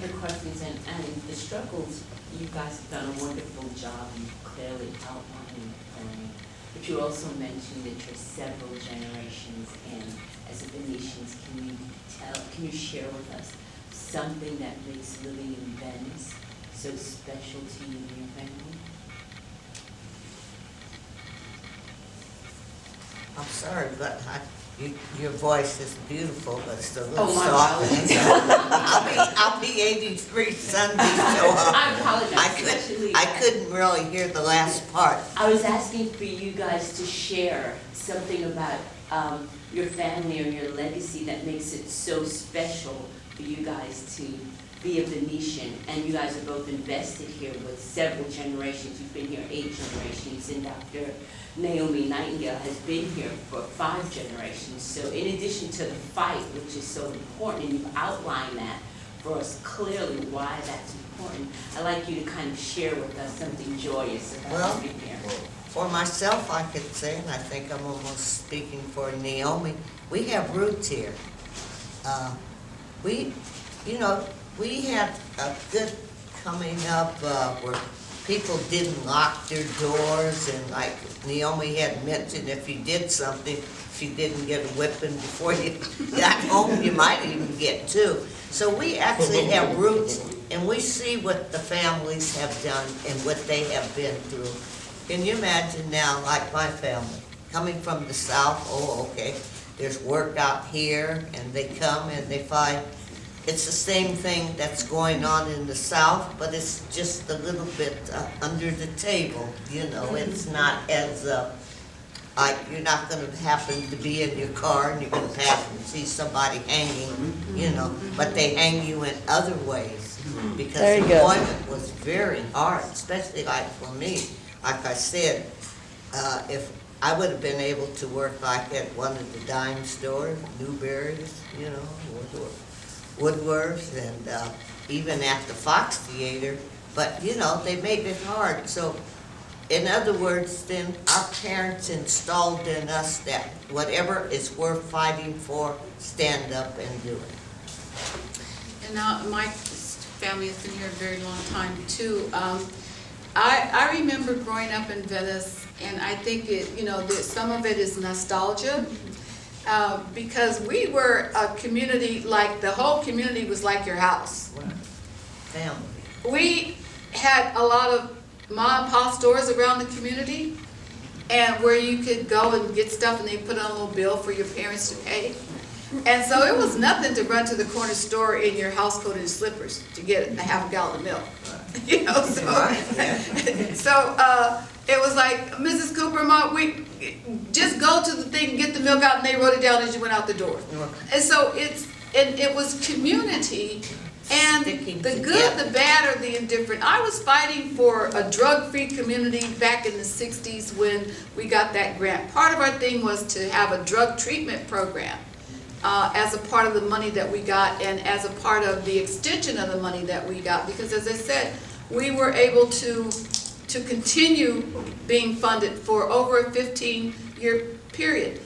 the questions and the struggles, you guys have done a wonderful job in clearly outlining the plan. But you also mentioned that you're several generations in. As a Venetians, can you share with us something that makes living in Venice so special to you and your family? I'm sorry, but your voice is beautiful, but it's a little my soft. apologies. I'll be 83 Sunday, so I apologize. I couldn't really hear the last part. I was asking for you guys to share something about your family or your legacy that makes it so special for you guys to be a Venetian. And you guys are both invested here with several generations. You've been here 8 generations, and Dr. Naomi Nightingale has been here for 5 generations. So in addition to the fight, which is so important, and you've outlined that for us clearly why that's important, I'd like you to kind of share with us something joyous about being here. For myself, I could say, and I think I'm almost speaking for Naomi, we have roots here. We had a good coming up where people didn't lock their doors, and like Naomi had mentioned, if you did something, if you didn't get a whipping before you got home, you might even get 2. So we actually have roots, and we see what the families have done and what they have been through. Can you imagine now, like my family, coming from the South, okay, there's work out here, and they come and they find it's the same thing that's going on in the South, but it's just a little bit under the table, it's not as, like you're not gonna happen to be in your car and you're gonna pass and see somebody hanging, but they hang you in other ways. Because employment was very hard, especially like for me. Like I said, if I would have been able to work like at one of the dime stores, Newberry's, Woodworth, and even at the Fox Theater, but they made it hard. So in other words, then our parents installed in us that whatever is worth fighting for, stand up and do it. And now my family has been here a very long time too. I remember growing up in Venice, and I think some of it is nostalgia. Because we were a community, like the whole community was like your house. Family. We had a lot of mom and pop stores around the community, and where you could go and get stuff and they put on a little bill for your parents to pay. And so it was nothing to run to the corner store in your house coat and slippers to get a half a gallon of milk. So it was like, Mrs. Cooper, Mom, we just go to the thing and get the milk out, and they wrote it down as you went out the door. And so it was community, and the good, the bad, or the indifferent. I was fighting for a drug-free community back in the 60s when we got that grant. Part of our thing was to have a drug treatment program as a part of the money that we got, and as a part of the extension of the money that we got, because as I said, we were able to continue being funded for over a 15-year period.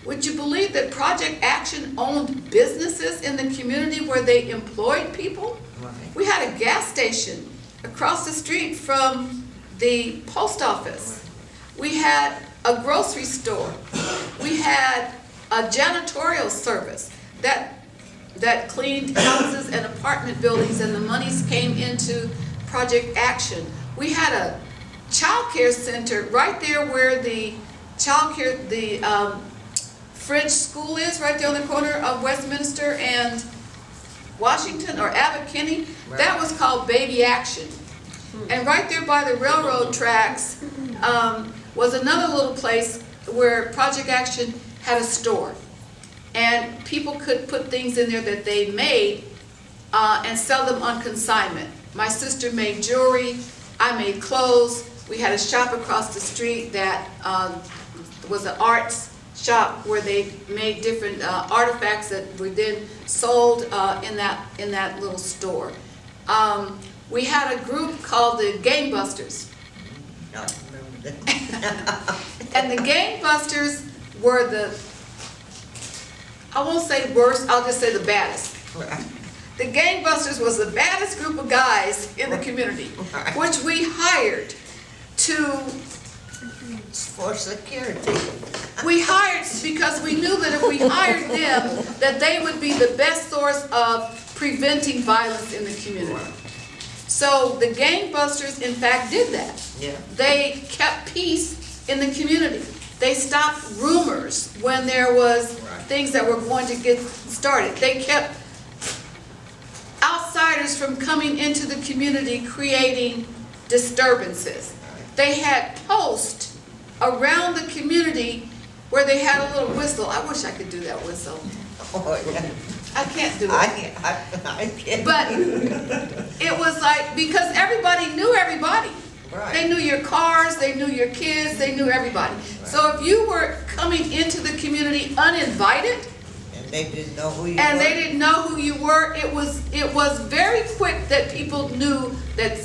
Would you believe that Project Action owned businesses in the community where they employed people? Right. We had a gas station across the street from the post office. We had a grocery store. We had a janitorial service that cleaned houses and apartment buildings, and the monies came into Project Action. We had a child care center right there where the French school is, right there on the corner of Westminster and Washington, or Abbot, Kinney. Right. That was called Baby Action. And right there by the railroad tracks was another little place where Project Action had a store. And people could put things in there that they made and sell them on consignment. My sister made jewelry, I made clothes. We had a shop across the street that was an arts shop where they made different artifacts that were then sold in that little store. We had a group called the Gangbusters. I remember that. And the Gangbusters were I won't say worst, I'll just say the baddest. The gangbusters was the baddest group of guys in the community, which we hired to, For security. we hired because we knew that if we hired them, that they would be the best source of preventing violence in the community. So the gangbusters, in fact, did that. Yeah. They kept peace in the community. They stopped rumors when there was things that were going to get started. They kept outsiders from coming into the community creating disturbances. They had posts around the community where they had a little whistle. I wish I could do that whistle. Oh, yeah. I can't do it. I can't. But it was like, because everybody knew everybody. Right. They knew your cars, they knew your kids, they knew everybody. So if you were coming into the community uninvited, And they didn't know who you were. and they didn't know who you were, it was very quick that people knew that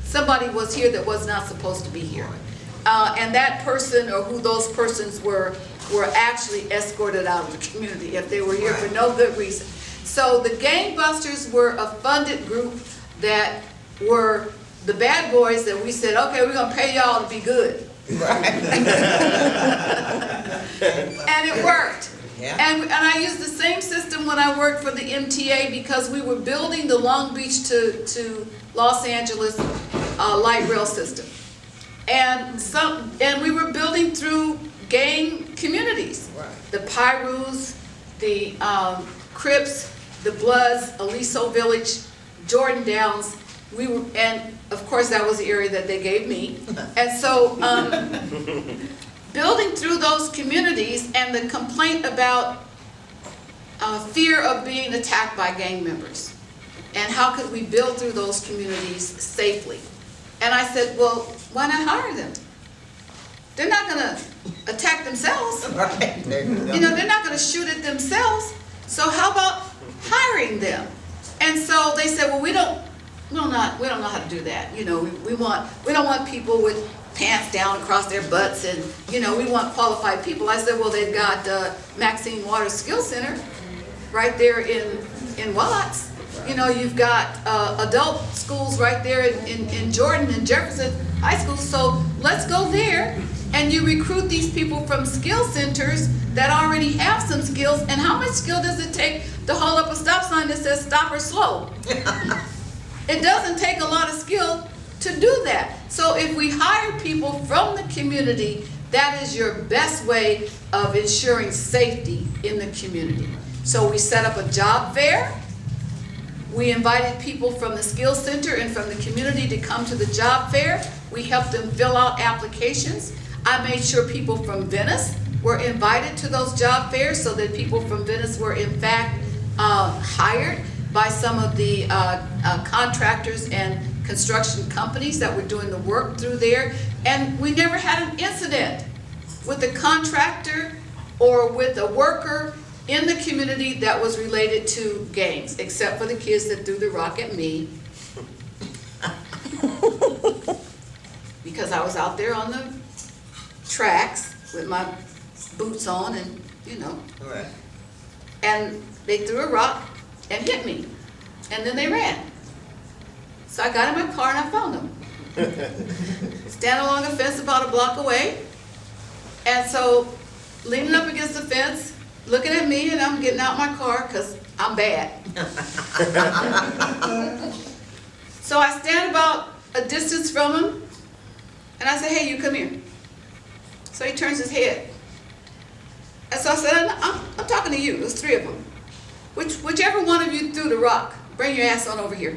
somebody was here that was not supposed to be here. And that person, or who those persons were actually escorted out of the community if they were here for no good reason. So the gangbusters were a funded group that were the bad boys that we said, okay, we're gonna pay y'all to be good. Right. And it worked. Yeah. And I used the same system when I worked for the MTA, because we were building the Long Beach to Los Angeles light rail system. And we were building through gang communities. Right. The Pyrus, the Crips, the Bloods, Aliso Village, Jordan Downs. And of course that was the area that they gave me. And so building through those communities, and the complaint about fear of being attacked by gang members. And how could we build through those communities safely? And I said, well, why not hire them? They're not gonna attack themselves. Right. There you go. You know, they're not gonna shoot at themselves. So how about hiring them? And so they said, well, we don't know how to do that. You know, we don't want people with pants down across their butts, and you know, we want qualified people. I said, well, they've got Maxine Waters Skill Center right there in Watts. You know, you've got adult schools right there in Jordan and Jefferson High School. So let's go there, and you recruit these people from skill centers that already have some skills. And how much skill does it take to hold up a stop sign that says stop or slow? It doesn't take a lot of skill to do that. So if we hire people from the community, that is your best way of ensuring safety in the community. So we set up a job fair. We invited people from the Skills Center and from the community to come to the job fair. We helped them fill out applications. I made sure people from Venice were invited to those job fairs, so that people from Venice were in fact hired by some of the contractors and construction companies that were doing the work through there. And we never had an incident with a contractor or with a worker in the community that was related to gangs, except for the kids that threw the rock at me. Because I was out there on the tracks with my boots on, and you know. Right. And they threw a rock and hit me. And then they ran. So I got in my car and I found them. Standing along a fence about a block away. And so, leaning up against the fence, looking at me, and I'm getting out my car because I'm bad. So I stand about a distance from him, and I say, hey, you come here. So he turns his head. And so I said, I'm talking to you. There's three of them. Whichever one of you threw the rock, bring your ass on over here.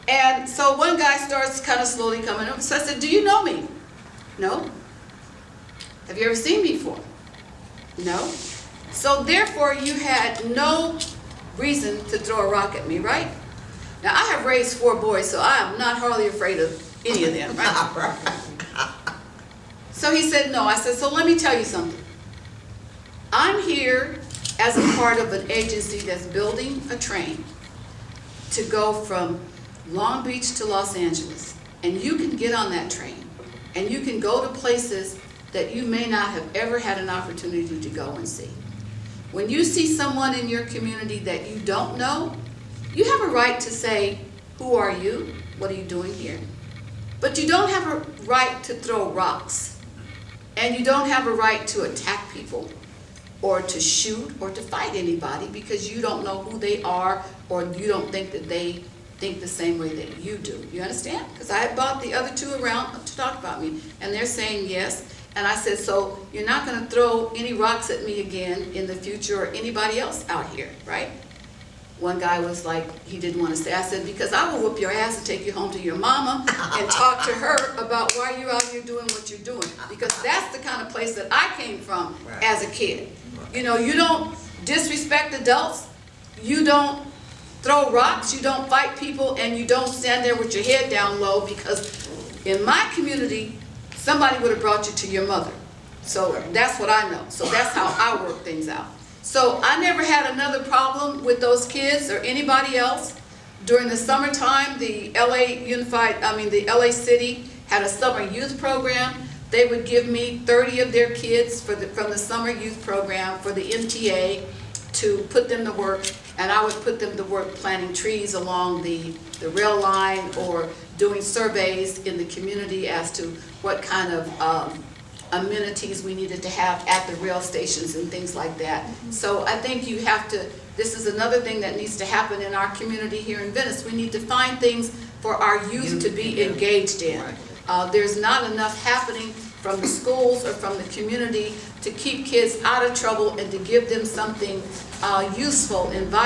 And so one guy starts kind of slowly coming up. So I said, do you know me? No. Have you ever seen me before? No. So therefore, you had no reason to throw a rock at me, right? Now, I have raised 4 boys, so I am not hardly afraid of any of them, right? So he said, no. I said, so let me tell you something. I'm here as a part of an agency that's building a train to go from Long Beach to Los Angeles. And you can get on that train, and you can go to places that you may not have ever had an opportunity to go and see. When you see someone in your community that you don't know, You have a right to say, who are you? What are you doing here? But you don't have a right to throw rocks. And you don't have a right to attack people, or to shoot, or to fight anybody, because you don't know who they are, or you don't think that they think the same way that you do. You understand? Because I brought the other two around to talk about me, and they're saying yes. And I said, so you're not going to throw any rocks at me again in the future, or anybody else out here, right? One guy was like, he didn't want to say. I said, because I will whoop your ass and take you home to your mama and talk to her about why you're out here doing what you're doing. Because that's the kind of place that I came from as a kid. You know, you don't disrespect adults, you don't throw rocks, you don't fight people, and you don't stand there with your head down low, because in my community, somebody would have brought you to your mother. So that's what I know. So that's how I work things out. So I never had another problem with those kids or anybody else. During the summertime, the LA City had a summer youth program. They would give me 30 of their kids from the summer youth program for the MTA to put them to work, and I would put them to work planting trees along the rail line, or doing surveys in the community as to what kind of amenities we needed to have at the rail stations and things like that. So I think you have to, this is another thing that needs to happen in our community here in Venice. We need to find things for our youth to be engaged in. There's not enough happening from the schools or from the community to keep kids out of trouble and to give them something useful and valuable.